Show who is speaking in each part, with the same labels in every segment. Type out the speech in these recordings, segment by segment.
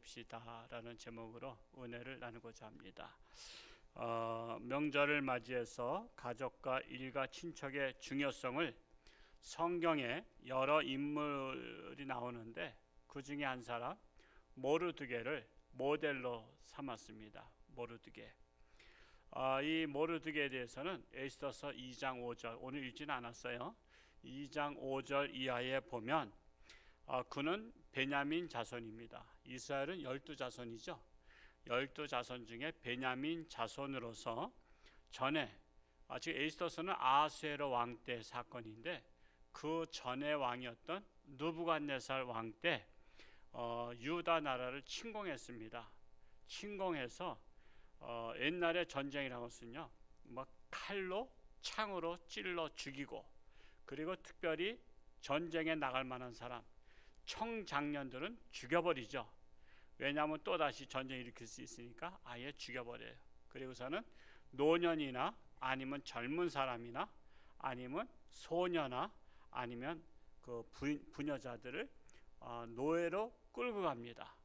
Speaker 1: 됩시다 라는 제목으로 은혜를 나누고자 합니다. 명절을 맞이해서 가족과 일가 친척의 중요성을 성경에 여러 인물이 나오는데 그 중에 한 사람 모르드게를 모델로 삼았습니다. 모르드게. 이 모르드게에 대해서는 에스더서 2장 5절, 오늘 읽지는 않았어요. 2장 5절 이하에 보면 그는 베냐민 자손입니다. 이스라엘은 12자손이죠. 12자손 중에 베냐민 자손으로서 전에 지금 에스더서는 아하수에로 왕 때 사건인데 그 전에 왕이었던 느부갓네살 왕 때 유다 나라를 침공했습니다. 침공해서 옛날에 전쟁이라는 것은요, 막 칼로 창으로 찔러 죽이고, 그리고 특별히 전쟁에 나갈 만한 사람 청장년들은 죽여버리죠. 왜냐하면 또다시 전쟁 일으킬 수 있으니까 아예 죽여버려요. 그리고서는 노년이나 아니면 젊은 사람이나 아니면 소녀나 아니면 그 부녀자들을 노예로 끌고 갑니다.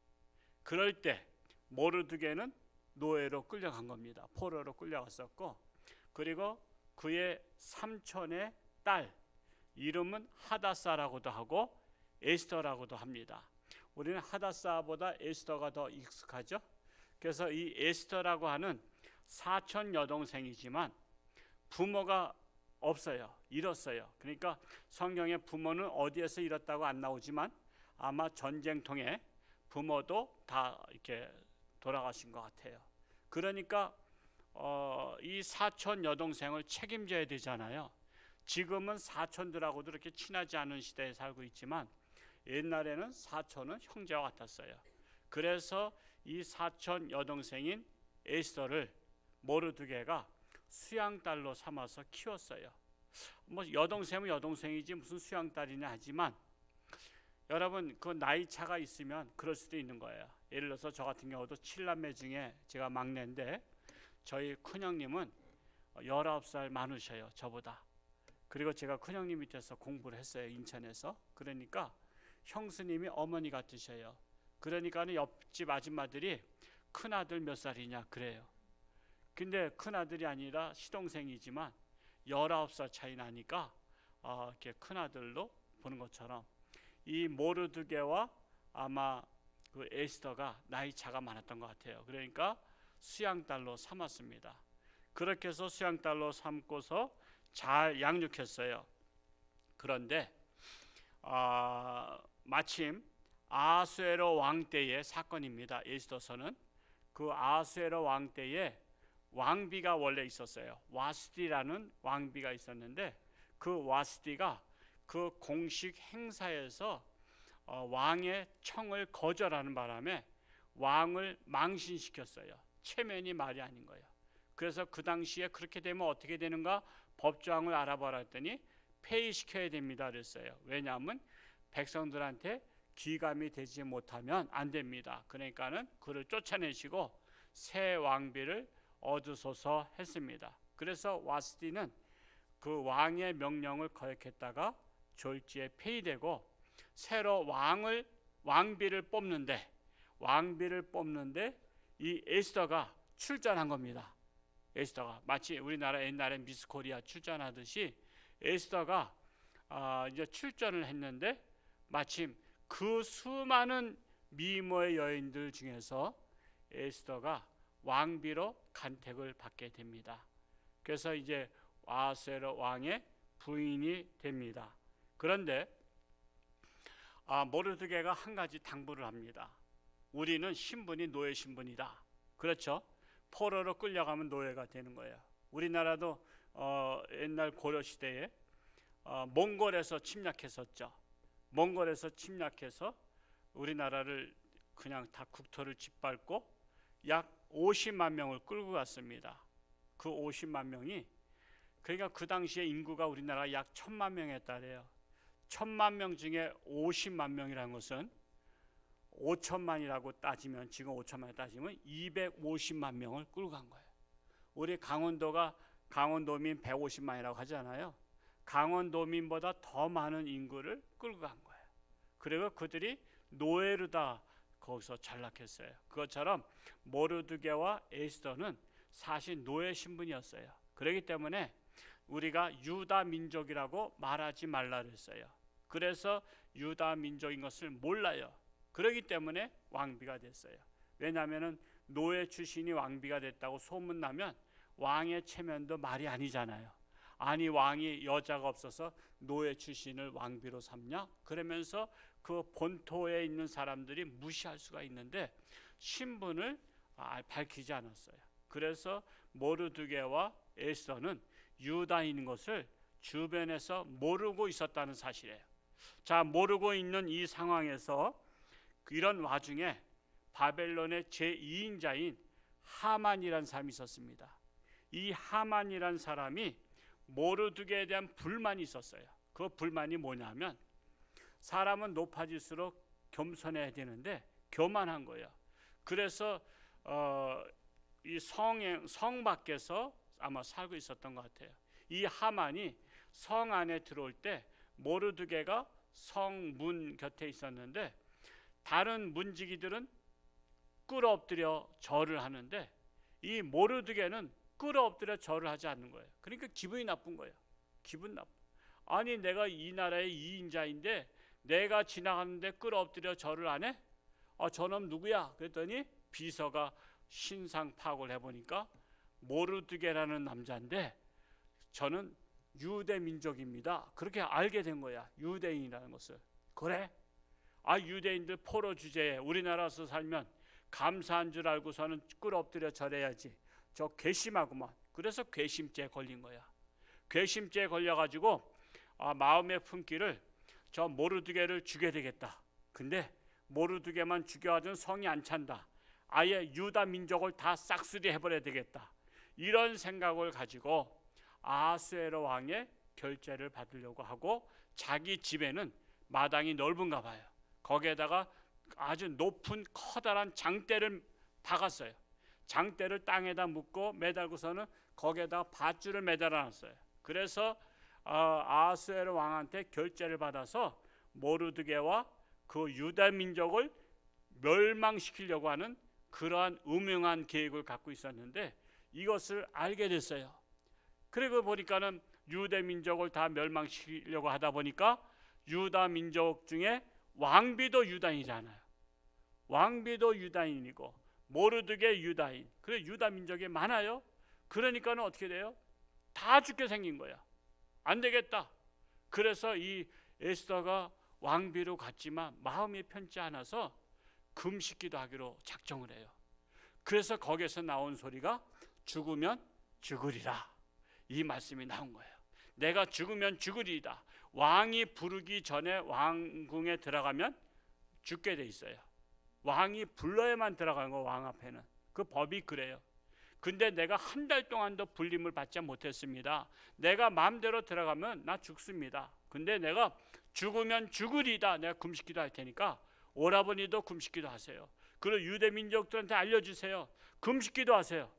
Speaker 1: 그럴 때 모르드게는 노예로 끌려간 겁니다. 포로로 끌려갔었고, 그리고 그의 삼촌의 딸 이름은 하다사라고도 하고 에스더라고도 합니다. 우리는 하다사보다 에스더가 더 익숙하죠. 그래서 이 에스더라고 하는 사촌 여동생이지만 부모가 없어요. 잃었어요. 그러니까 성경에 부모는 어디에서 잃었다고 안 나오지만 아마 전쟁통에 부모도 다 이렇게 돌아가신 것 같아요. 그러니까 이 사촌 여동생을 책임져야 되잖아요. 지금은 사촌들하고도 이렇게 친하지 않은 시대에 살고 있지만 옛날에는 사촌은 형제와 같았어요. 그래서 이 사촌 여동생인 에스더를 모르드게가 수양딸로 삼아서 키웠어요. 뭐 여동생은 여동생이지 무슨 수양딸이냐 하지만 여러분 그 나이 차가 있으면 그럴 수도 있는 거예요. 예를 들어서 저 같은 경우도 7남매 중에 제가 막내인데 저희 큰형님은 19살 많으셔요, 저보다. 그리고 제가 큰형님 밑에서 공부를 했어요, 인천에서. 그러니까 형수님이 어머니 같으셔요. 그러니까는 옆집 아줌마들이 큰아들 몇 살이냐 그래요. 근데 큰아들이 아니라 시동생이지만 19살 차이 나니까 이렇게 큰아들로 보는 것처럼 이 모르드게와 아마 그 에스더가 나이 차가 많았던 것 같아요. 그러니까 수양딸로 삼았습니다. 그렇게 해서 수양딸로 삼고서 잘 양육했어요. 그런데 마침 아하수에로 왕 때의 사건입니다. 에스더서는 그 아하수에로 왕 때에 왕비가 원래 있었어요. 와스디라는 왕비가 있었는데 그 와스디가 그 공식 행사에서 왕의 청을 거절하는 바람에 왕을 망신시켰어요. 체면이 말이 아닌 거예요. 그래서 그 당시에 그렇게 되면 어떻게 되는가 법조항을 알아보라 했더니 폐위시켜야 됩니다 그랬어요. 왜냐하면 백성들한테 귀감이 되지 못하면 안 됩니다. 그러니까는 그를 쫓아내시고 새 왕비를 얻으소서 했습니다. 그래서 와스디는 그 왕의 명령을 거역했다가 졸지에 폐위되고 새로 왕비를 뽑는데 이 에스더가 출전한 겁니다. 에스더가 마치 우리나라 옛날에 미스 코리아 출전하듯이 에스더가 이제 출전을 했는데 마침 그 수많은 미모의 여인들 중에서 에스더가 왕비로 간택을 받게 됩니다. 그래서 이제 아하수에로 왕의 부인이 됩니다. 그런데 모르드게가 한 가지 당부를 합니다. 우리는 신분이 노예 신분이다. 그렇죠? 포로로 끌려가면 노예가 되는 거예요. 우리나라도 옛날 고려 시대에 몽골에서 침략했었죠. 몽골에서 침략해서 우리나라를 그냥 다 국토를 짓밟고 약 50만 명을 끌고 갔습니다. 그 50만 명이 그러니까 그 당시에 인구가 우리나라가 약 1000만 명에 달해요. 1000만 명 중에 50만 명이라는 것은 5천만이라고 따지면 지금 5천만에 따지면 250만 명을 끌고 간 거예요. 우리 강원도가 강원도민 150만이라고 하잖아요. 강원도민보다 더 많은 인구를 끌고 간 거예요. 그리고 그들이 노예로 다 거기서 전락했어요. 그것처럼 모르드게와 에스더는 사실 노예 신분이었어요. 그렇기 때문에 우리가 유다 민족이라고 말하지 말라 그랬어요. 그래서 유다 민족인 것을 몰라요. 그렇기 때문에 왕비가 됐어요. 왜냐하면 노예 출신이 왕비가 됐다고 소문나면 왕의 체면도 말이 아니잖아요. 아니 왕이 여자가 없어서 노예 출신을 왕비로 삼냐? 그러면서 그 본토에 있는 사람들이 무시할 수가 있는데 신분을 밝히지 않았어요. 그래서 모르드게와 에스더는 유다인인 것을 주변에서 모르고 있었다는 사실이에요. 자, 모르고 있는 이 상황에서 이런 와중에 바벨론의 제2인자인 하만이라는 사람이 있었습니다. 이 하만이라는 사람이 모르드게에 대한 불만이 있었어요. 그 불만이 뭐냐면 사람은 높아질수록 겸손해야 되는데 교만한 거예요. 그래서 이 성 밖에서 아마 살고 있었던 것 같아요. 이 하만이 성 안에 들어올 때 모르드게가 성문 곁에 있었는데 다른 문지기들은 꿇어 엎드려 절을 하는데 이 모르드게는 꿇어 엎드려 절을 하지 않는 거예요. 그러니까 기분이 나쁜 거예요. 기분 나쁜. 아니 내가 이 나라의 2인자인데 내가 지나가는데 꿇어 엎드려 절을 안 해? 저놈 누구야? 그랬더니 비서가 신상 파악을 해보니까 모르드게라는 남자인데 저는 유대 민족입니다. 그렇게 알게 된 거야. 유대인이라는 것을. 그래? 유대인들 포로 주제에 우리나라에서 살면 감사한 줄 알고서는 꿇어 엎드려 절해야지. 저 괘씸하구만. 그래서 괘씸죄에 걸린 거야. 괘씸죄에 걸려가지고 마음의 품기를 저 모르드게를 죽여야 되겠다. 근데 모르드게만 죽여가지고 성이 안 찬다. 아예 유다 민족을 다 싹쓸이 해버려야 되겠다. 이런 생각을 가지고 아하수에로 왕의 결제를 받으려고 하고 자기 집에는 마당이 넓은가 봐요. 거기에다가 아주 높은 커다란 장대를 박았어요. 장대를 땅에다 묶고 매달고서는 거기에다가 밧줄을 매달아놨어요. 그래서 아하수에로 왕한테 결제를 받아서 모르드게와 그 유다 민족을 멸망시키려고 하는 그러한 음흉한 계획을 갖고 있었는데 이것을 알게 됐어요. 그리고 보니까는 유대 민족을 다 멸망시키려고 하다 보니까 유다 민족 중에 왕비도 유다인이잖아요. 왕비도 유다인이고 모르드게 유다인. 그래 유다 민족이 많아요. 그러니까는 어떻게 돼요? 다 죽게 생긴 거야. 안 되겠다. 그래서 이 에스더가 왕비로 갔지만 마음이 편치 않아서 금식기도 하기로 작정을 해요. 그래서 거기에서 나온 소리가 죽으면 죽으리라. 이 말씀이 나온 거예요. 내가 죽으면 죽으리이다. 왕이 부르기 전에 왕궁에 들어가면 죽게 돼 있어요. 왕이 불러야만 들어가는 거, 왕 앞에는. 그 법이 그래요. 근데 내가 한 달 동안도 불림을 받지 못했습니다. 내가 마음대로 들어가면 나 죽습니다. 근데 내가 죽으면 죽으리다. 내가 금식기도 할 테니까 오라버니도 금식기도 하세요. 그리고 유대 민족들한테 알려주세요. 금식기도 하세요.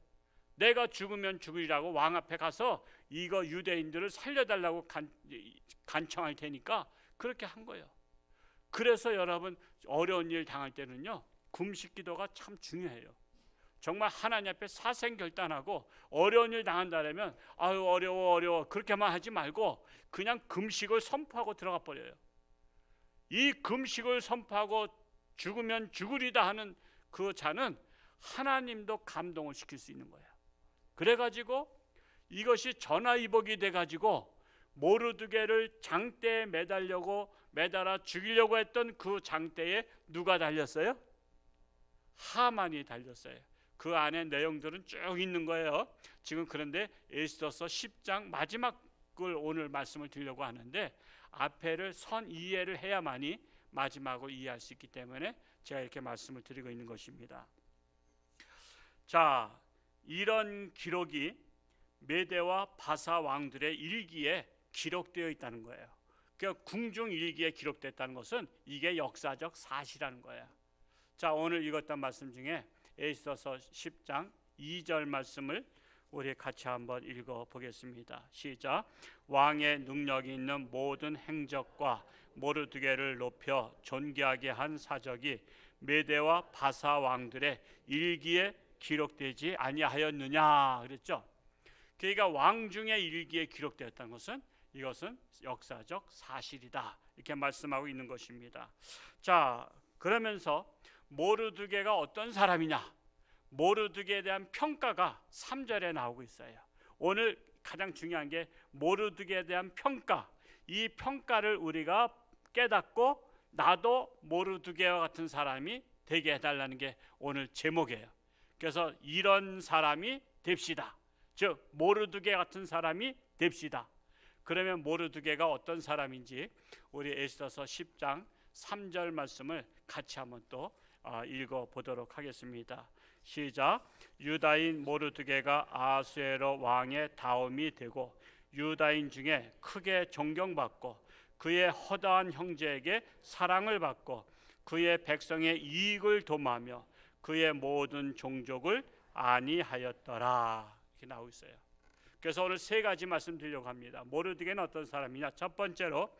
Speaker 1: 내가 죽으면 죽으리라고 왕 앞에 가서 이거 유대인들을 살려달라고 간청할 테니까 그렇게 한 거예요. 그래서 여러분 어려운 일 당할 때는요 금식기도가 참 중요해요. 정말 하나님 앞에 사생결단하고 어려운 일 당한다면 아유 어려워 그렇게만 하지 말고 그냥 금식을 선포하고 들어가 버려요. 이 금식을 선포하고 죽으면 죽으리다 하는 그 자는 하나님도 감동을 시킬 수 있는 거예요. 그래가지고 이것이 전화위복이 돼가지고 모르드게를 장대에 매달아 죽이려고 했던 그 장대에 누가 달렸어요? 하만이 달렸어요. 그 안에 내용들은 쭉 있는 거예요. 지금 그런데 에스더서 10장 마지막을 오늘 말씀을 드리려고 하는데 앞에를 선 이해를 해야만이 마지막을 이해할 수 있기 때문에 제가 이렇게 말씀을 드리고 있는 것입니다. 자, 이런 기록이 메대와 바사 왕들의 일기에 기록되어 있다는 거예요. 그러니까 궁중 일기에 기록됐다는 것은 이게 역사적 사실이라는 거예요. 자, 오늘 읽었던 말씀 중에 에스더서 10장 2절 말씀을 우리 같이 한번 읽어 보겠습니다. 시작. 왕의 능력이 있는 모든 행적과 모르드게를 높여 존귀하게 한 사적이 메대와 바사 왕들의 일기에 기록되지 아니하였느냐 그랬죠. 그러니까 왕 중의 일기에 기록되었다는 것은 이것은 역사적 사실이다 이렇게 말씀하고 있는 것입니다. 자, 그러면서 모르드게가 어떤 사람이냐, 모르드게에 대한 평가가 3절에 나오고 있어요. 오늘 가장 중요한 게 모르드게에 대한 평가. 이 평가를 우리가 깨닫고 나도 모르드게와 같은 사람이 되게 해달라는 게 오늘 제목이에요. 그래서 이런 사람이 됩시다. 즉 모르드게 같은 사람이 됩시다. 그러면 모르드게가 어떤 사람인지 우리 에스더서 10장 3절 말씀을 같이 한번 또 읽어보도록 하겠습니다. 시작. 유다인 모르드게가 아하수에로 왕의 다음이 되고 유다인 중에 크게 존경받고 그의 허다한 형제에게 사랑을 받고 그의 백성의 이익을 도모하며 그의 모든 종족을 안위하였더라 이렇게 나오고 있어요. 그래서 오늘 세 가지 말씀드리려고 합니다. 모르드게는 어떤 사람이냐? 첫 번째로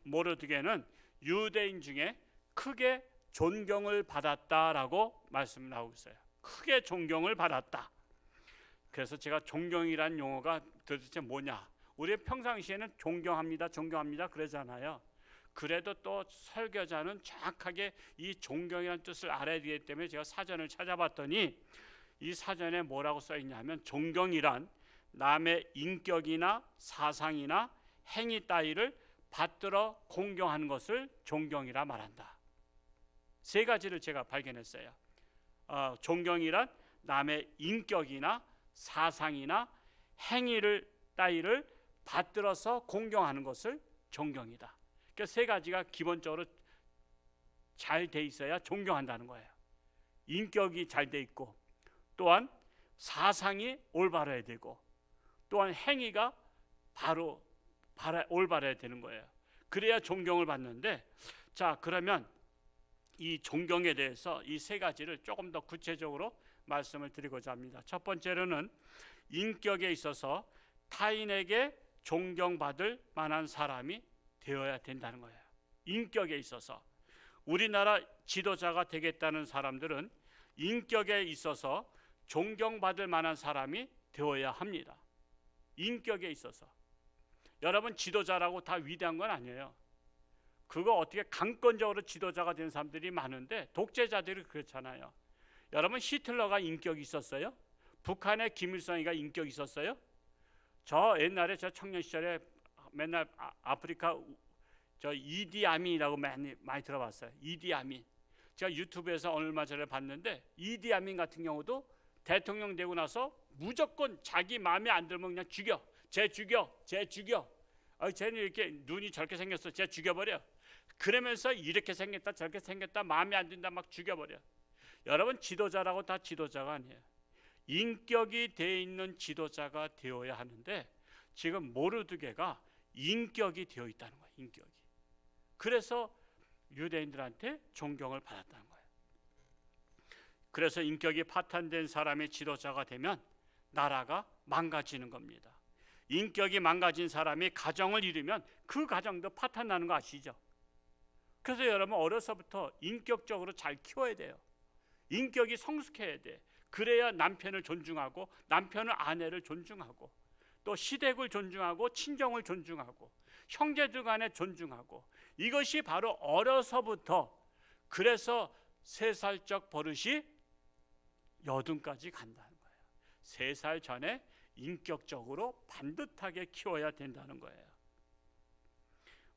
Speaker 1: 모르드게는 유대인 중에 크게 존경을 받았다라고 말씀 나오고 있어요. 크게 존경을 받았다. 그래서 제가 존경이란 용어가 도대체 뭐냐? 우리 평상시에는 존경합니다 그러잖아요. 그래도 또 설교자는 정확하게 이 존경이라는 뜻을 알아야 되기 때문에 제가 사전을 찾아봤더니 이 사전에 뭐라고 써 있냐면 존경이란 남의 인격이나 사상이나 행위 따위를 받들어 공경하는 것을 존경이라 말한다. 세 가지를 제가 발견했어요. 존경이란 남의 인격이나 사상이나 행위를 따위를 받들어서 공경하는 것을 존경이다. 그러니까 세 가지가 기본적으로 잘 돼 있어야 존경한다는 거예요. 인격이 잘 돼 있고 또한 사상이 올바라야 되고 또한 행위가 올바라야 되는 거예요. 그래야 존경을 받는데, 자 그러면 이 존경에 대해서 이 세 가지를 조금 더 구체적으로 말씀을 드리고자 합니다. 첫 번째로는 인격에 있어서 타인에게 존경받을 만한 사람이 되어야 된다는 거예요. 인격에 있어서 우리나라 지도자가 되겠다는 사람들은 인격에 있어서 존경받을 만한 사람이 되어야 합니다. 인격에 있어서. 여러분 지도자라고 다 위대한 건 아니에요. 그거 어떻게 강권적으로 지도자가 된 사람들이 많은데 독재자들이 그렇잖아요. 여러분 히틀러가 인격이 있었어요? 북한의 김일성이가 인격이 있었어요? 저 옛날에 저 청년 시절에 맨날 아프리카 저 이디 아민이라고 많이 들어봤어요. 이디 아민. 제가 유튜브에서 얼마 전에 봤는데 이디 아민 같은 경우도 대통령 되고 나서 무조건 자기 마음에 안 들면 그냥 죽여. 쟤 죽여. 쟤는 이렇게 눈이 저렇게 생겼어. 쟤 죽여버려. 그러면서 이렇게 생겼다 저렇게 생겼다 마음에 안 든다 막 죽여버려. 여러분 지도자라고 다 지도자가 아니에요. 인격이 돼 있는 지도자가 되어야 하는데 지금 모르드게가 인격이 되어 있다는 거예요. 인격이. 그래서 유대인들한테 존경을 받았다는 거예요. 그래서 인격이 파탄된 사람이 지도자가 되면 나라가 망가지는 겁니다. 인격이 망가진 사람이 가정을 이루면 그 가정도 파탄나는 거 아시죠? 그래서 여러분 어려서부터 인격적으로 잘 키워야 돼요. 인격이 성숙해야 돼. 그래야 남편을 존중하고 남편은 아내를 존중하고 또 시댁을 존중하고 친정을 존중하고 형제들 간에 존중하고 이것이 바로 어려서부터. 그래서 3살적 버릇이 여든까지 간다는 거예요. 3살 전에 인격적으로 반듯하게 키워야 된다는 거예요.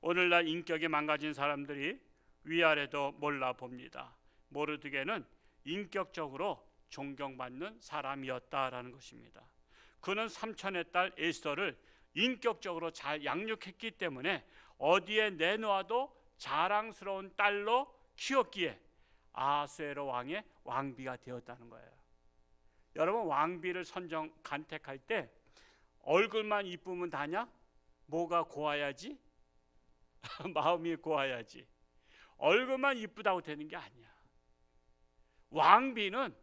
Speaker 1: 오늘날 인격이 망가진 사람들이 위아래도 몰라봅니다. 모르드게는 인격적으로 존경받는 사람이었다라는 것입니다. 그는 삼촌의 딸 에스더를 인격적으로 잘 양육했기 때문에 어디에 내놓아도 자랑스러운 딸로 키웠기에 아하수에로 왕의 왕비가 되었다는 거예요. 여러분 왕비를 간택할 때 얼굴만 이쁘면 다냐? 뭐가 고와야지? 마음이 고와야지. 얼굴만 이쁘다고 되는 게 아니야. 왕비는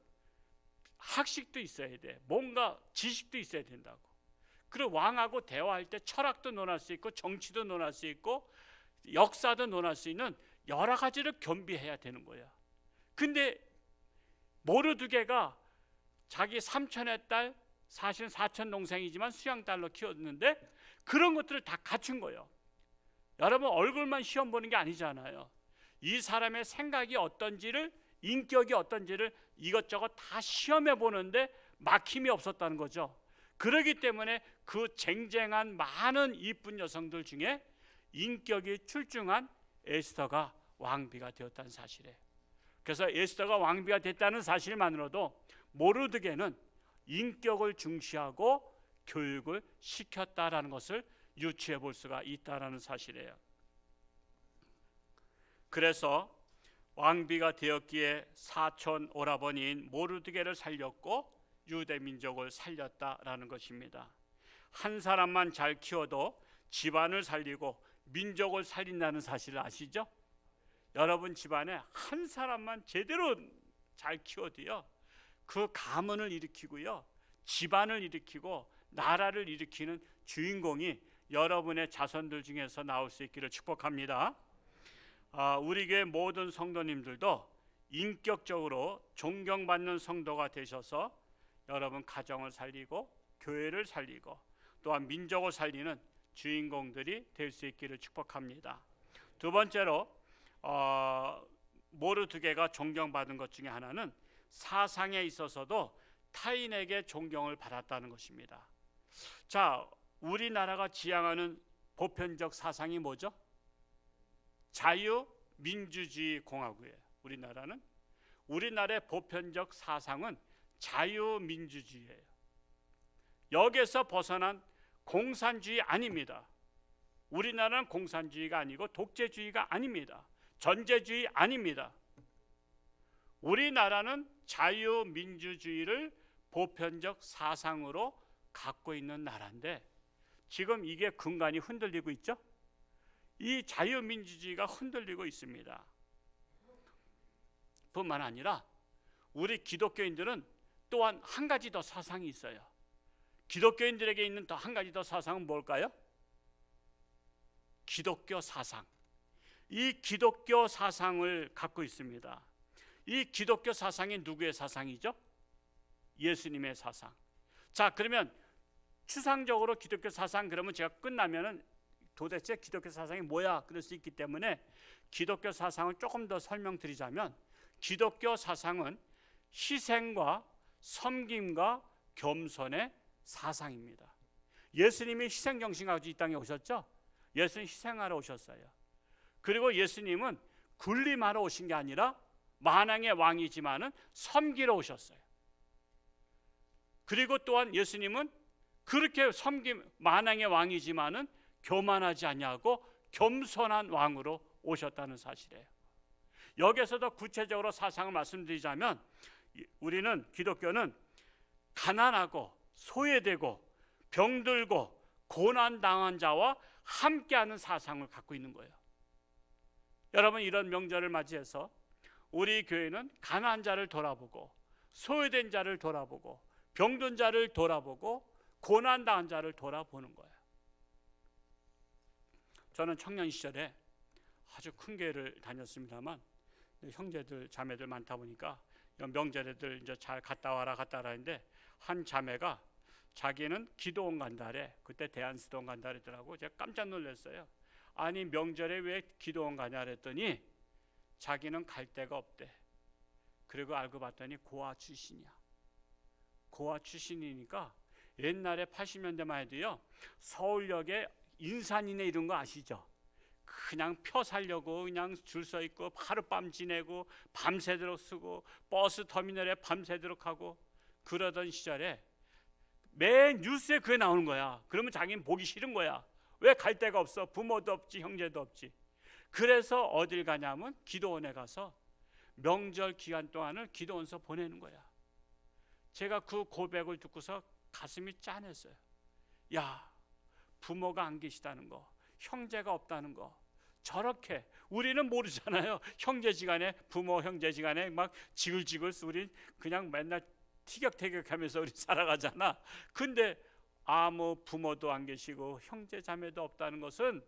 Speaker 1: 학식도 있어야 돼. 뭔가 지식도 있어야 된다고. 그리고 왕하고 대화할 때 철학도 논할 수 있고 정치도 논할 수 있고 역사도 논할 수 있는 여러 가지를 겸비해야 되는 거야. 근데 모르드게가 자기 삼촌의 딸, 사실 사촌 동생이지만 수양딸로 키웠는데 그런 것들을 다 갖춘 거예요. 여러분, 얼굴만 시험 보는 게 아니잖아요. 이 사람의 생각이 어떤지를, 인격이 어떤지를 이것저것 다 시험해 보는데 막힘이 없었다는 거죠. 그렇기 때문에 그 쟁쟁한 많은 이쁜 여성들 중에 인격이 출중한 에스더가 왕비가 되었다는 사실이에요. 그래서 에스더가 왕비가 됐다는 사실만으로도 모르드게는 인격을 중시하고 교육을 시켰다라는 것을 유추해 볼 수가 있다라는 사실이에요. 그래서 왕비가 되었기에 사촌 오라버니인 모르드게를 살렸고 유대 민족을 살렸다라는 것입니다. 한 사람만 잘 키워도 집안을 살리고 민족을 살린다는 사실을 아시죠? 여러분 집안에 한 사람만 제대로 잘 키워도요, 그 가문을 일으키고요, 집안을 일으키고 나라를 일으키는 주인공이 여러분의 자손들 중에서 나올 수 있기를 축복합니다. 우리 교회 모든 성도님들도 인격적으로 존경받는 성도가 되셔서 여러분 가정을 살리고 교회를 살리고 또한 민족을 살리는 주인공들이 될 수 있기를 축복합니다. 두 번째로 모르드게가 존경받은 것 중에 하나는 사상에 있어서도 타인에게 존경을 받았다는 것입니다. 자, 우리나라가 지향하는 보편적 사상이 뭐죠? 자유민주주의 공화국이에요. 우리나라의 보편적 사상은 자유민주주의예요. 여기서 벗어난 공산주의 아닙니다. 우리나라는 공산주의가 아니고 독재주의가 아닙니다. 전제주의 아닙니다. 우리나라는 자유민주주의를 보편적 사상으로 갖고 있는 나라인데 지금 이게 근간이 흔들리고 있죠? 이 자유민주주의가 흔들리고 있습니다. 뿐만 아니라 우리 기독교인들은 또한 한 가지 더 사상이 있어요. 기독교인들에게 있는 더 한 가지 더 사상은 뭘까요? 기독교 사상. 이 기독교 사상을 갖고 있습니다. 이 기독교 사상이 누구의 사상이죠? 예수님의 사상. 자, 그러면 추상적으로 기독교 사상 그러면 제가 끝나면은 도대체 기독교 사상이 뭐야? 그럴 수 있기 때문에 기독교 사상을 조금 더 설명드리자면 기독교 사상은 희생과 섬김과 겸손의 사상입니다. 예수님이 희생 정신 가지고 이 땅에 오셨죠? 예수님 희생하러 오셨어요. 그리고 예수님은 군림하러 오신 게 아니라 만왕의 왕이지만은 섬기러 오셨어요. 그리고 또한 예수님은 그렇게 만왕의 왕이지만은 교만하지 아니하고 겸손한 왕으로 오셨다는 사실이에요. 여기서도 구체적으로 사상을 말씀드리자면 우리는 기독교는 가난하고 소외되고 병들고 고난당한 자와 함께하는 사상을 갖고 있는 거예요. 여러분, 이런 명절을 맞이해서 우리 교회는 가난한 자를 돌아보고 소외된 자를 돌아보고 병든 자를 돌아보고 고난당한 자를 돌아보는 거예요. 저는 청년 시절에 아주 큰 교회를 다녔습니다만 형제들 자매들 많다 보니까 명절에들 이제 잘 갔다 와라 했는데 한 자매가 자기는 기도원 간다래. 그때 대한수도원 간다 그러더라고. 제가 깜짝 놀랐어요. 아니 명절에 왜 기도원 가냐 그랬더니 자기는 갈 데가 없대. 그리고 알고 봤더니 고아 출신이야. 고아 출신이니까 옛날에 80년대만 해도요, 서울역에 인산이네 이런 거 아시죠? 그냥 표 살려고 그냥 줄 서 있고 하룻밤 지내고 밤새도록 쓰고 버스 터미널에 밤새도록 하고 그러던 시절에 매 뉴스에 그게 나오는 거야. 그러면 자기는 보기 싫은 거야. 왜 갈 데가 없어? 부모도 없지 형제도 없지. 그래서 어딜 가냐면 기도원에 가서 명절 기간 동안을 기도원서 보내는 거야. 제가 그 고백을 듣고서 가슴이 짠했어요. 야, 부모가 안 계시다는 거, 형제가 없다는 거, 저렇게 우리는 모르잖아요. 형제지간에 부모 형제지간에 막 지글지글 우리 그냥 맨날 티격태격하면서 우리 살아가잖아. 근데 아무 부모도 안 계시고 형제 자매도 없다는 것은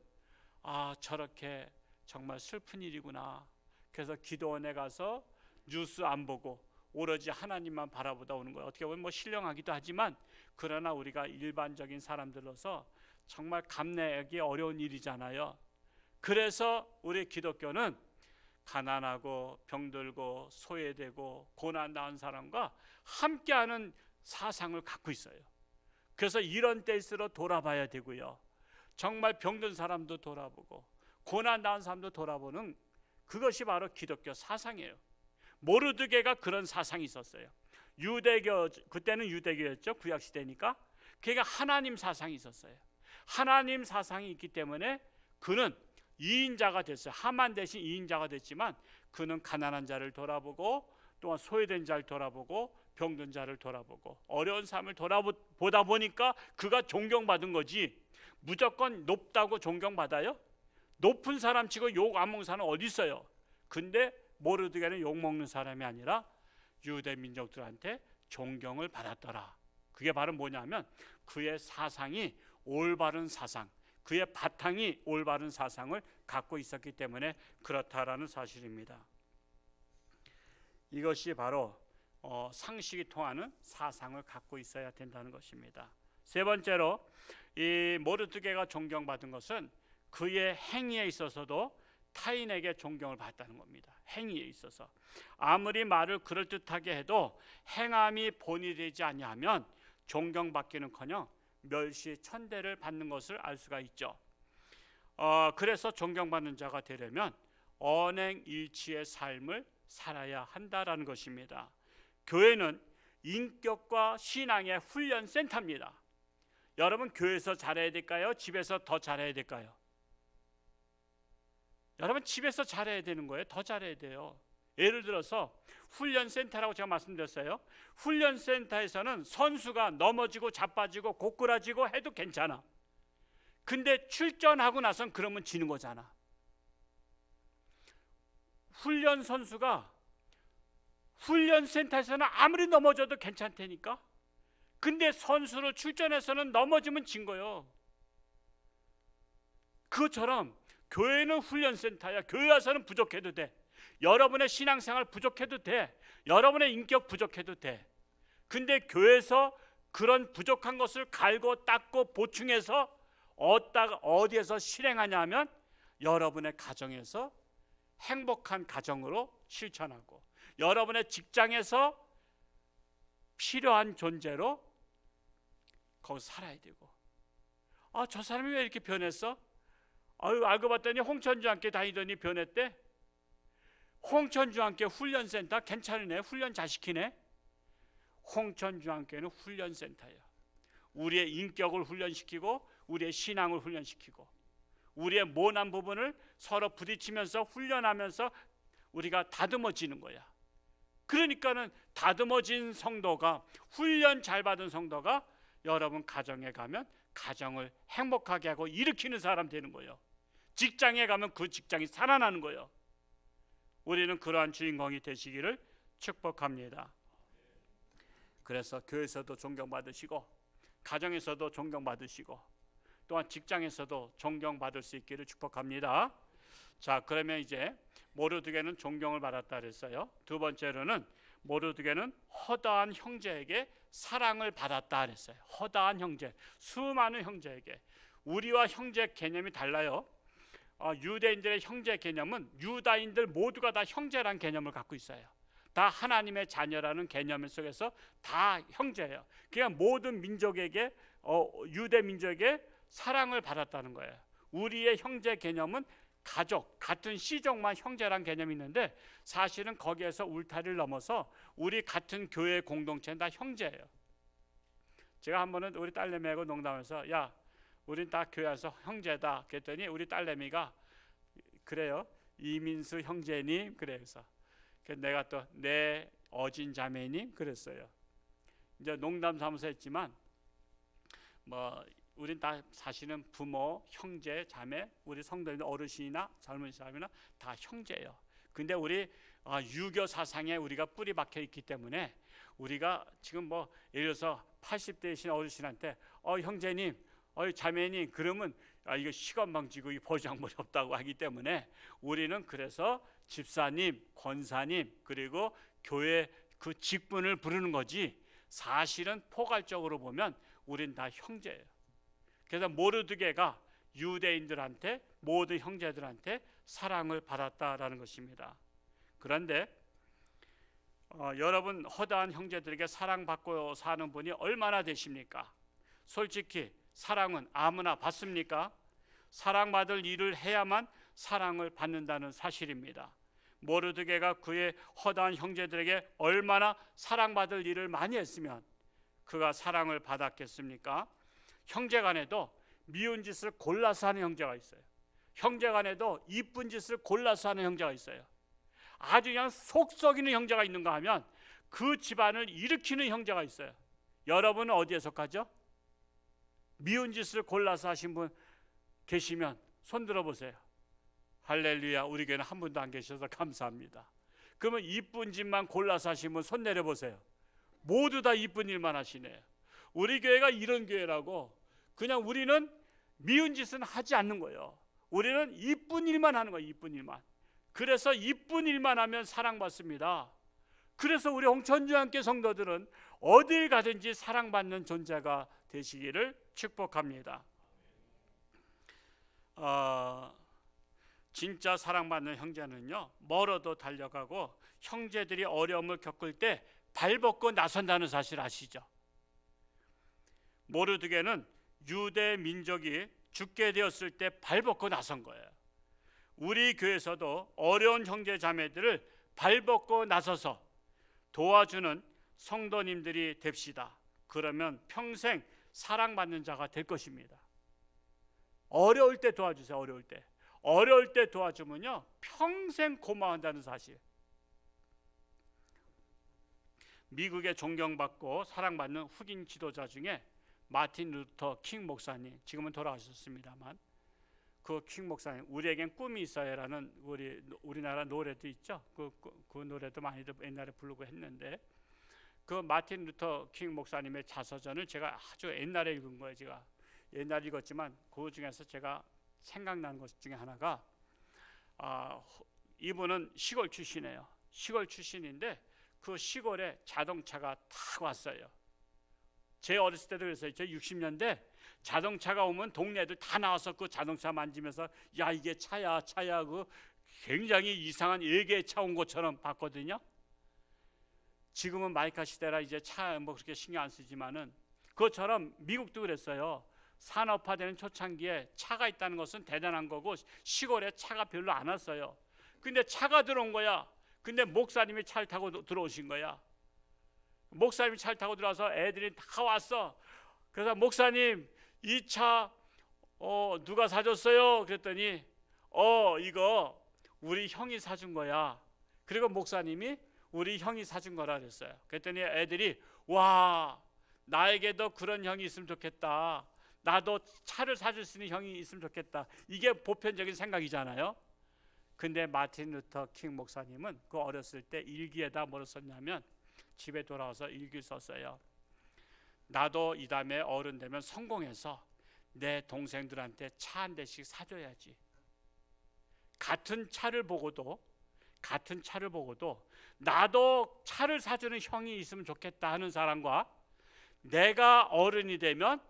Speaker 1: 저렇게 정말 슬픈 일이구나. 그래서 기도원에 가서 뉴스 안 보고 오로지 하나님만 바라보다 오는 거예요. 어떻게 보면 신령하기도 하지만 그러나 우리가 일반적인 사람들로서 정말 감내하기 어려운 일이잖아요. 그래서 우리 기독교는 가난하고 병들고 소외되고 고난 당한 사람과 함께하는 사상을 갖고 있어요. 그래서 이런 때일수록 돌아봐야 되고요. 정말 병든 사람도 돌아보고 고난 당한 사람도 돌아보는 그것이 바로 기독교 사상이에요. 모르드게가 그런 사상이 있었어요. 유대교, 그때는 유대교였죠. 구약시대니까. 그러니까 하나님 사상이 있었어요. 하나님 사상이 있기 때문에 그는 2인자가 됐어요. 하만 대신 2인자가 됐지만 그는 가난한 자를 돌아보고 또한 소외된 자를 돌아보고 병든 자를 돌아보고 어려운 삶을 돌아보다 보니까 그가 존경받은 거지. 무조건 높다고 존경받아요? 높은 사람 치고 욕 안 먹는 사람은 어디 있어요? 근데 모르드게는 욕 먹는 사람이 아니라 유대 민족들한테 존경을 받았더라. 그게 바로 뭐냐면 그의 사상이 올바른 사상, 그의 바탕이 올바른 사상을 갖고 있었기 때문에 그렇다라는 사실입니다. 이것이 바로 상식이 통하는 사상을 갖고 있어야 된다는 것입니다. 세 번째로 이 모르드게가 존경받은 것은 그의 행위에 있어서도 타인에게 존경을 받았다는 겁니다. 행위에 있어서 아무리 말을 그럴듯하게 해도 행함이 본이 되지 아니하면 존경받기는커녕 멸시 천대를 받는 것을 알 수가 있죠. 그래서 존경받는 자가 되려면 언행일치의 삶을 살아야 한다라는 것입니다. 교회는 인격과 신앙의 훈련센터입니다. 여러분 교회에서 잘해야 될까요? 집에서 더 잘해야 될까요? 여러분 집에서 잘해야 되는 거예요. 더 잘해야 돼요. 예를 들어서 훈련센터라고 제가 말씀드렸어요. 훈련센터에서는 선수가 넘어지고 자빠지고 고꾸라지고 해도 괜찮아. 근데 출전하고 나선 그러면 지는 거잖아. 훈련 선수가 훈련센터에서는 아무리 넘어져도 괜찮다니까. 근데 선수로 출전해서는 넘어지면 진 거예요. 그것처럼 교회는 훈련센터야. 교회 와서는 부족해도 돼. 여러분의 신앙생활 부족해도 돼. 여러분의 인격 부족해도 돼. 근데 교회에서 그런 부족한 것을 갈고 닦고 보충해서 어디에서 실행하냐면 여러분의 가정에서 행복한 가정으로 실천하고 여러분의 직장에서 필요한 존재로 거기서 살아야 되고 저 사람이 왜 이렇게 변했어? 알고 봤더니 홍천중학교 다니더니 변했대. 홍천중학교 훈련센터 괜찮으네. 훈련 잘 시키네. 홍천중학교는 훈련센터예요. 우리의 인격을 훈련시키고 우리의 신앙을 훈련시키고 우리의 모난 부분을 서로 부딪히면서 훈련하면서 우리가 다듬어지는 거야. 그러니까는 다듬어진 성도가 훈련 잘 받은 성도가 여러분 가정에 가면 가정을 행복하게 하고 일으키는 사람 되는 거예요. 직장에 가면 그 직장이 살아나는 거예요. 우리는 그러한 주인공이 되시기를 축복합니다. 그래서 교회에서도 존경받으시고 가정에서도 존경받으시고 또한 직장에서도 존경받을 수 있기를 축복합니다. 자, 그러면 이제 모르드게는 존경을 받았다 그랬어요. 두 번째로는 모르드게는 허다한 형제에게 사랑을 받았다 그랬어요. 허다한 형제, 수많은 형제에게. 우리와 형제 개념이 달라요. 유대인들의 형제 개념은 유다인들 모두가 다 형제라는 개념을 갖고 있어요. 다 하나님의 자녀라는 개념 속에서 다 형제예요. 그러니까 모든 민족에게 유대 민족에게 사랑을 받았다는 거예요. 우리의 형제 개념은 가족, 같은 씨족만 형제란 개념이 있는데 사실은 거기에서 울타리를 넘어서 우리 같은 교회 공동체는 다 형제예요. 제가 한 번은 우리 딸내미하고 농담해서 야, 우린 다 교회에서 형제다 그랬더니 우리 딸내미가 그래요. 이민수 형제님 그래서 내가 또 내 어진 자매님 그랬어요. 이제 농담 삼아서 했지만 우린 다 사실은 부모, 형제, 자매, 우리 성도님들 어르신이나 젊은 사람이나 다 형제예요. 근데 우리 유교 사상에 우리가 뿌리 박혀 있기 때문에 우리가 지금 뭐 예를 들어서 80대이신 어르신한테 형제님, 자매님 그러면 이거 시건방지고 이 보장물이 없다고 하기 때문에 우리는 그래서 집사님, 권사님 그리고 교회 그 직분을 부르는 거지, 사실은 포괄적으로 보면 우린 다 형제예요. 그래서 모르드게가 유대인들한테, 모든 형제들한테 사랑을 받았다라는 것입니다. 그런데 여러분 허다한 형제들에게 사랑받고 사는 분이 얼마나 되십니까? 솔직히 사랑은 아무나 받습니까? 사랑받을 일을 해야만 사랑을 받는다는 사실입니다. 모르드게가 그의 허다한 형제들에게 얼마나 사랑받을 일을 많이 했으면 그가 사랑을 받았겠습니까? 형제간에도 미운 짓을 골라서 하는 형제가 있어요. 형제간에도 이쁜 짓을 골라서 하는 형제가 있어요. 아주 그냥 속 썩이는 형제가 있는가 하면 그 집안을 일으키는 형제가 있어요. 여러분은 어디에 속하죠? 미운 짓을 골라서 하신 분 계시면 손 들어보세요. 할렐루야. 우리 교회는 한 분도 안 계셔서 감사합니다. 그러면 이쁜 짓만 골라서 하신 분 손 내려보세요. 모두 다 이쁜 일만 하시네요. 우리 교회가 이런 교회라고. 그냥 우리는 미운 짓은 하지 않는 거예요. 우리는 이쁜 일만 하는 거예요. 이쁜 일만. 그래서 이쁜 일만 하면 사랑받습니다. 그래서 우리 홍천주한교 성도들은 어딜 가든지 사랑받는 존재가 되시기를 축복합니다. 진짜 사랑받는 형제는요, 멀어도 달려가고 형제들이 어려움을 겪을 때 발벗고 나선다는 사실 아시죠? 모르드게는 유대 민족이 죽게 되었을 때 발벗고 나선 거예요. 우리 교회에서도 어려운 형제 자매들을 발벗고 나서서 도와주는 성도님들이 됩시다. 그러면 평생 사랑받는 자가 될 것입니다. 어려울 때 도와주세요. 어려울 때 도와주면요 평생 고마워한다는 사실. 미국의 존경받고 사랑받는 흑인 지도자 중에 마틴 루터 킹 목사님, 지금은 돌아가셨습니다만, 그 킹 목사님, 우리에겐 꿈이 있어요라는 우리나라 노래도 있죠. 그 노래도 많이들 옛날에 부르고 했는데, 그 마틴 루터 킹 목사님의 자서전을 제가 아주 옛날에 읽은 거예요. 제가 옛날에 읽었지만 그 중에서 제가 생각나는 것 중에 하나가, 이분은 시골 출신이에요. 시골 출신인데 그 시골에 자동차가 탁 왔어요. 제 어렸을 때도 그랬어요. 제 60년대 자동차가 오면 동네들 다 나와서 그 자동차 만지면서 야 이게 차야 그 굉장히 이상한 외계의 차 온 것처럼 봤거든요. 지금은 마이카 시대라 이제 차 뭐 그렇게 신경 안 쓰지만은 그것처럼 미국도 그랬어요. 산업화되는 초창기에 차가 있다는 것은 대단한 거고 시골에 차가 별로 안 왔어요. 근데 차가 들어온 거야. 근데 목사님이 차를 타고 들어오신 거야. 목사님이 차를 타고 들어와서 애들이 다 왔어. 그래서 목사님 이 차 누가 사줬어요? 그랬더니 이거 우리 형이 사준 거야. 그리고 목사님이 우리 형이 사준 거라 그랬어요. 그랬더니 애들이 와 나에게도 그런 형이 있으면 좋겠다. 나도 차를 사줄 수 있는 형이 있으면 좋겠다. 이게 보편적인 생각이잖아요. 근데 마틴 루터 킹 목사님은 그 어렸을 때 일기에다 뭐를 썼냐면 집에 돌아와서 일기를 썼어요. 나도 이 다음에 어른 되면 성공해서 내 동생들한테 차 한 대씩 사줘야지. 같은 차를 보고도 나도 차를 사주는 형이 있으면 좋겠다 하는 사람과 내가 어른이 되면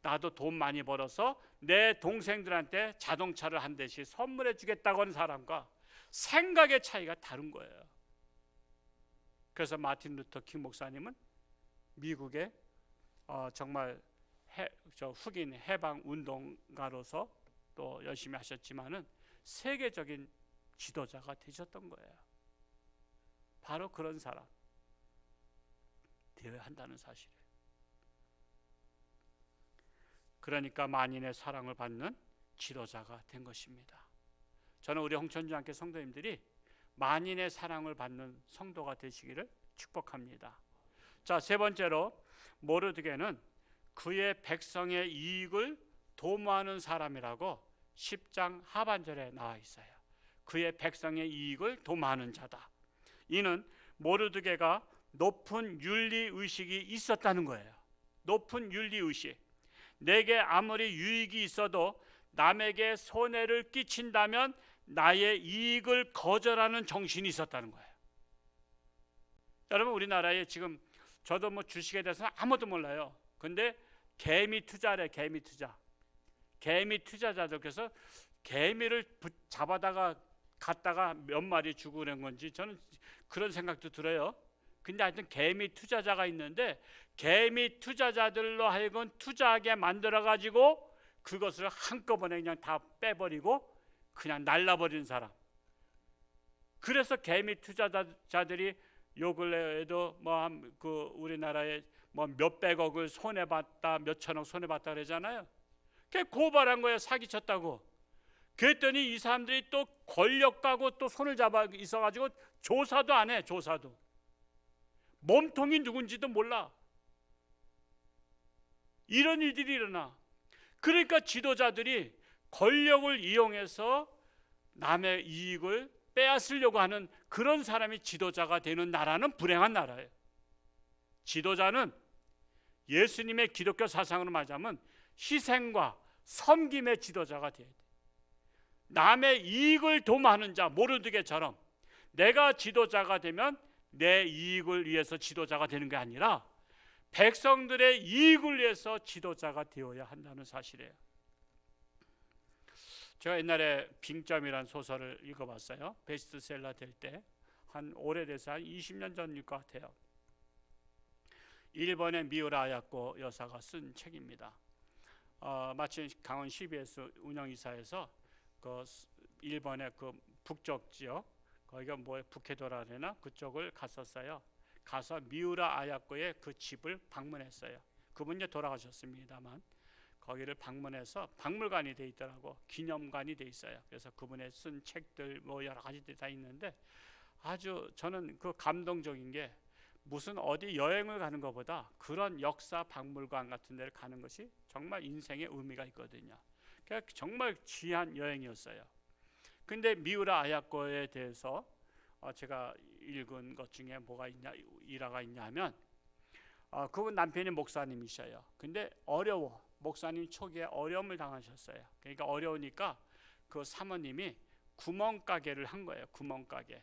Speaker 1: 나도 돈 많이 벌어서 내 동생들한테 자동차를 한 대씩 선물해 주겠다고 하는 사람과 생각의 차이가 다른 거예요. 그래서 마틴 루터 킹 목사님은 미국의 정말 흑인 해방 운동가로서 또 열심히 하셨지만은 세계적인 지도자가 되셨던 거예요. 바로 그런 사람 되어야 한다는 사실이에요. 그러니까 만인의 사랑을 받는 지도자가 된 것입니다. 저는 우리 홍천주한교 성도님들이 만인의 사랑을 받는 성도가 되시기를 축복합니다. 자, 세 번째로 모르드게는 그의 백성의 이익을 도모하는 사람이라고 10장 하반절에 나와 있어요. 그의 백성의 이익을 도모하는 자다. 이는 모르드게가 높은 윤리 의식이 있었다는 거예요. 높은 윤리 의식. 내게 아무리 유익이 있어도 남에게 손해를 끼친다면 나의 이익을 거절하는 정신이 있었다는 거예요. 여러분, 우리나라에 지금 저도 뭐 주식에 대해서는 아무도 몰라요. 근데 개미 투자래, 개미 투자. 개미 투자자들께서 개미를 잡아다가 갔다가 몇 마리 주고 그런 건지 저는 그런 생각도 들어요. 근데 하여튼 개미 투자자가 있는데 개미 투자자들로 하여금 투자하게 만들어 가지고 그것을 한꺼번에 그냥 다 빼버리고 그냥 날라버리는 사람. 그래서 개미 투자자들이 요 근래에도 뭐 그 우리나라에 뭐 몇백억을 손해 봤다, 몇천억 손해 봤다 그러잖아요. 그게 고발한 거예요. 사기쳤다고. 그랬더니 이 사람들이 또 권력가고 또 손을 잡아 있어가지고 조사도 안 해. 조사도. 몸통이 누군지도 몰라. 이런 일들이 일어나. 그러니까 지도자들이 권력을 이용해서 남의 이익을 빼앗으려고 하는 그런 사람이 지도자가 되는 나라는 불행한 나라예요. 지도자는 예수님의 기독교 사상으로 말하자면 희생과 섬김의 지도자가 돼야 돼. 남의 이익을 도모하는 자, 모르드게처럼 내가 지도자가 되면 내 이익을 위해서 지도자가 되는 게 아니라 백성들의 이익을 위해서 지도자가 되어야 한다는 사실이에요. 제가 옛날에 빙점이라는 소설을 읽어봤어요. 베스트셀러 될 때 한 오래돼서 한 20년 전일 것 같아요. 일본의 미우라 아야코 여사가 쓴 책입니다. 마침 강원 CBS 운영이사에서 그 일본의 그 북쪽 지역, 거기가 뭐 북해도라 그러나 그쪽을 갔었어요. 가서 미우라 아야코의 그 집을 방문했어요. 그분 이제 돌아가셨습니다만 거기를 방문해서 박물관이 돼 있더라고. 기념관이 돼 있어요. 그래서 그분의 쓴 책들 뭐 여러 가지들이 다 있는데 아주 저는 그 감동적인 게 무슨 어디 여행을 가는 것보다 그런 역사 박물관 같은 데를 가는 것이 정말 인생의 의미가 있거든요. 그러니까 정말 귀한 여행이었어요. 근데 미우라 아야코에 대해서 제가 읽은 것 중에 뭐가 있냐, 일화가 있냐면 그분 남편이 목사님이셔요. 근데 어려워. 목사님 초기에 어려움을 당하셨어요. 그러니까 어려우니까 그 사모님이 구멍가게를 한 거예요. 구멍가게.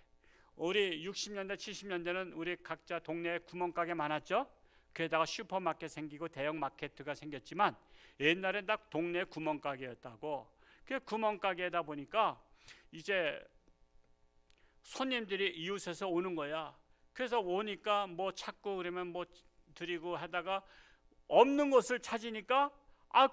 Speaker 1: 우리 60년대 70년대는 우리 각자 동네에 구멍가게 많았죠. 그에다가 슈퍼마켓 생기고 대형 마케트가 생겼지만 옛날엔 딱 동네 구멍가게였다고. 그 구멍가게다 보니까 이제 손님들이 이웃에서 오는 거야. 그래서 오니까 뭐 찾고 그러면 뭐 드리고 하다가 없는 것을 찾으니까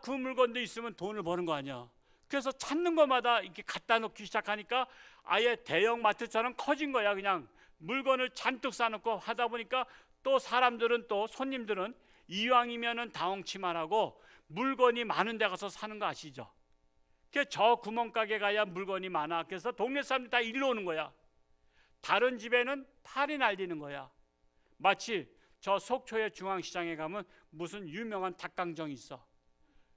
Speaker 1: 그 물건도 있으면 돈을 버는 거 아니야. 그래서 찾는 것마다 이렇게 갖다 놓기 시작하니까 아예 대형 마트처럼 커진 거야. 그냥 물건을 잔뜩 싸놓고 하다 보니까 또 사람들은 또 손님들은 이왕이면은 다홍치만 하고 물건이 많은 데 가서 사는 거 아시죠? 그래서 저 구멍가게 가야 물건이 많아. 그래서 동네 사람들이 다 일로 오는 거야. 다른 집에는 팔이 날리는 거야. 마치 저 속초의 중앙시장에 가면 무슨 유명한 닭강정이 있어.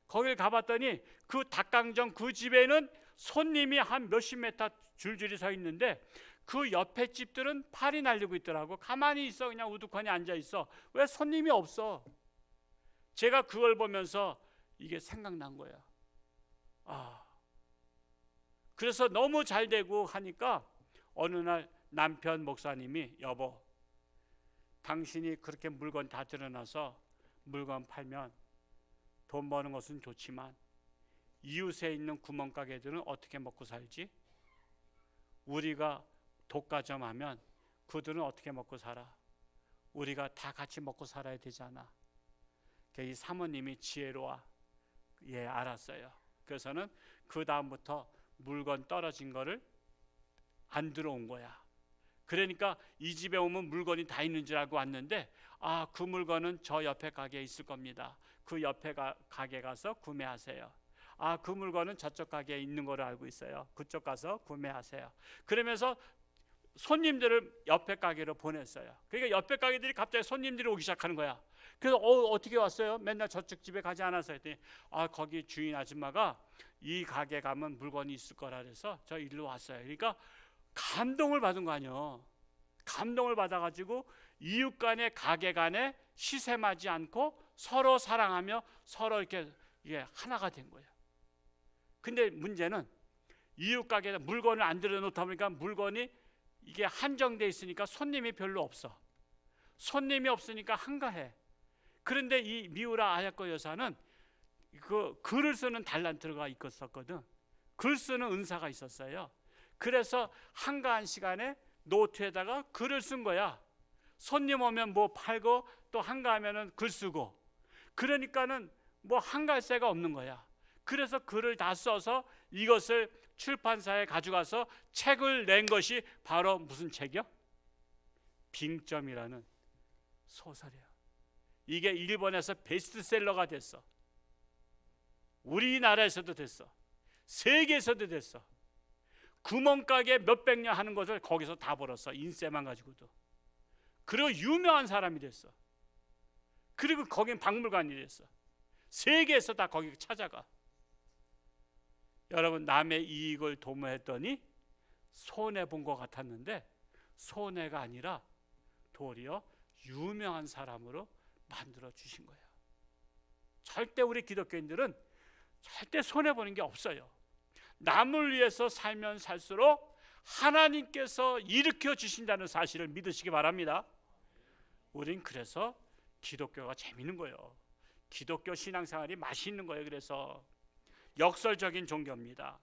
Speaker 1: 거길 가봤더니 그 닭강정 그 집에는 손님이 한 몇십 메타 줄줄이 서 있는데 그 옆에 집들은 팔이 날리고 있더라고. 가만히 있어. 그냥 우두커니 앉아 있어. 왜 손님이 없어? 제가 그걸 보면서 이게 생각난 거야. 그래서 너무 잘 되고 하니까 어느 날 남편 목사님이 여보, 당신이 그렇게 물건 다 들여놔서 물건 팔면 돈 버는 것은 좋지만 이웃에 있는 구멍가게들은 어떻게 먹고 살지? 우리가 독과점하면 그들은 어떻게 먹고 살아? 우리가 다 같이 먹고 살아야 되잖아. 이 사모님이 지혜로워. 예, 알았어요. 그래서는 그 다음부터 물건 떨어진 거를 안 들어온 거야. 그러니까 이 집에 오면 물건이 다 있는 줄 알고 왔는데 그 물건은 저 옆에 가게에 있을 겁니다. 그 옆에 가게 가서 구매하세요. 그 물건은 저쪽 가게에 있는 거로 알고 있어요. 그쪽 가서 구매하세요. 그러면서 손님들을 옆에 가게로 보냈어요. 그러니까 옆에 가게들이 갑자기 손님들이 오기 시작하는 거야. 그래서 어떻게 왔어요? 맨날 저쪽 집에 가지 않았어요. 했더니 거기 주인 아줌마가 이 가게 가면 물건이 있을 거라 그래서 저 일로 왔어요. 그러니까 감동을 받은 거 아니에요. 감동을 받아가지고 이웃 간에 가게 간에 시샘하지 않고 서로 사랑하며 서로 이게 하나가 된 거예요. 근데 문제는 이웃 가게에 물건을 안 들여놓다 보니까 물건이 이게 한정돼 있으니까 손님이 별로 없어. 손님이 없으니까 한가해. 그런데 이 미우라 아야코 여사는 그 글을 쓰는 달란트가 있었거든. 글 쓰는 은사가 있었어요. 그래서 한가한 시간에 노트에다가 글을 쓴 거야. 손님 오면 뭐 팔고 또 한가하면은 글 쓰고. 그러니까는 뭐 한가할 새가 없는 거야. 그래서 글을 다 써서 이것을 출판사에 가져가서 책을 낸 것이 바로 무슨 책이요? 빙점이라는 소설이야. 이게 일본에서 베스트셀러가 됐어. 우리나라에서도 됐어. 세계에서도 됐어. 구멍가게 몇백 년 하는 것을 거기서 다 벌었어. 인쇄만 가지고도. 그리고 유명한 사람이 됐어. 그리고 거긴 박물관이 됐어. 세계에서 다 거기 찾아가. 여러분, 남의 이익을 도모했더니 손해본 것 같았는데 손해가 아니라 도리어 유명한 사람으로 만들어 주신 거예요. 절대 우리 기독교인들은 절대 손해보는 게 없어요. 남을 위해서 살면 살수록 하나님께서 일으켜 주신다는 사실을 믿으시기 바랍니다. 우린 그래서 기독교가 재밌는 거예요. 기독교 신앙생활이 맛있는 거예요. 그래서 역설적인 종교입니다.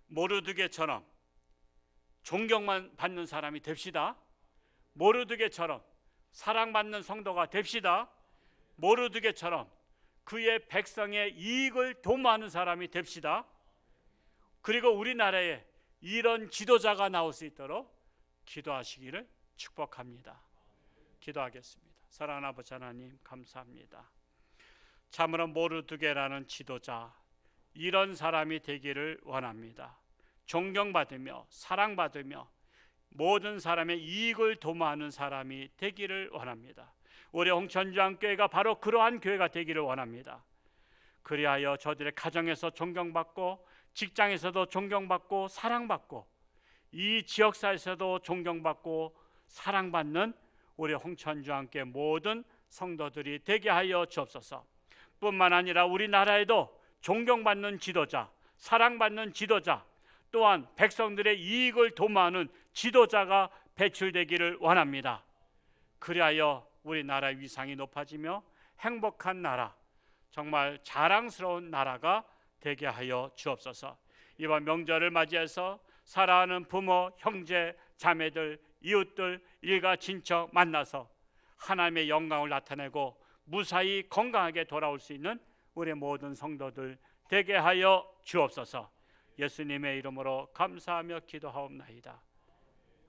Speaker 1: 모르드게처럼 존경만 받는 사람이 됩시다. 모르드게처럼 사랑받는 성도가 됩시다. 모르드게처럼 그의 백성의 이익을 도모하는 사람이 됩시다. 그리고 우리나라에 이런 지도자가 나올 수 있도록 기도하시기를 축복합니다. 기도하겠습니다. 사랑하는 아버지 하나님, 감사합니다. 참으로 모르드게라는 지도자, 이런 사람이 되기를 원합니다. 존경받으며 사랑받으며 모든 사람의 이익을 도모하는 사람이 되기를 원합니다. 우리 홍천주안교회가 바로 그러한 교회가 되기를 원합니다. 그리하여 저들의 가정에서 존경받고 직장에서도 존경받고 사랑받고 이 지역사에서도 존경받고 사랑받는 우리 홍천주안교회 모든 성도들이 되게 하여 주옵소서. 뿐만 아니라 우리나라에도 존경받는 지도자, 사랑받는 지도자, 또한 백성들의 이익을 도모하는 지도자가 배출되기를 원합니다. 그리하여 우리나라의 위상이 높아지며 행복한 나라, 정말 자랑스러운 나라가 되게 하여 주옵소서. 이번 명절을 맞이해서 사랑하는 부모, 형제, 자매들, 이웃들, 일가 친척 만나서 하나님의 영광을 나타내고 무사히 건강하게 돌아올 수 있는 우리 모든 성도들 되게 하여 주옵소서. 예수님의 이름으로 감사하며 기도하옵나이다.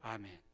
Speaker 1: 아멘.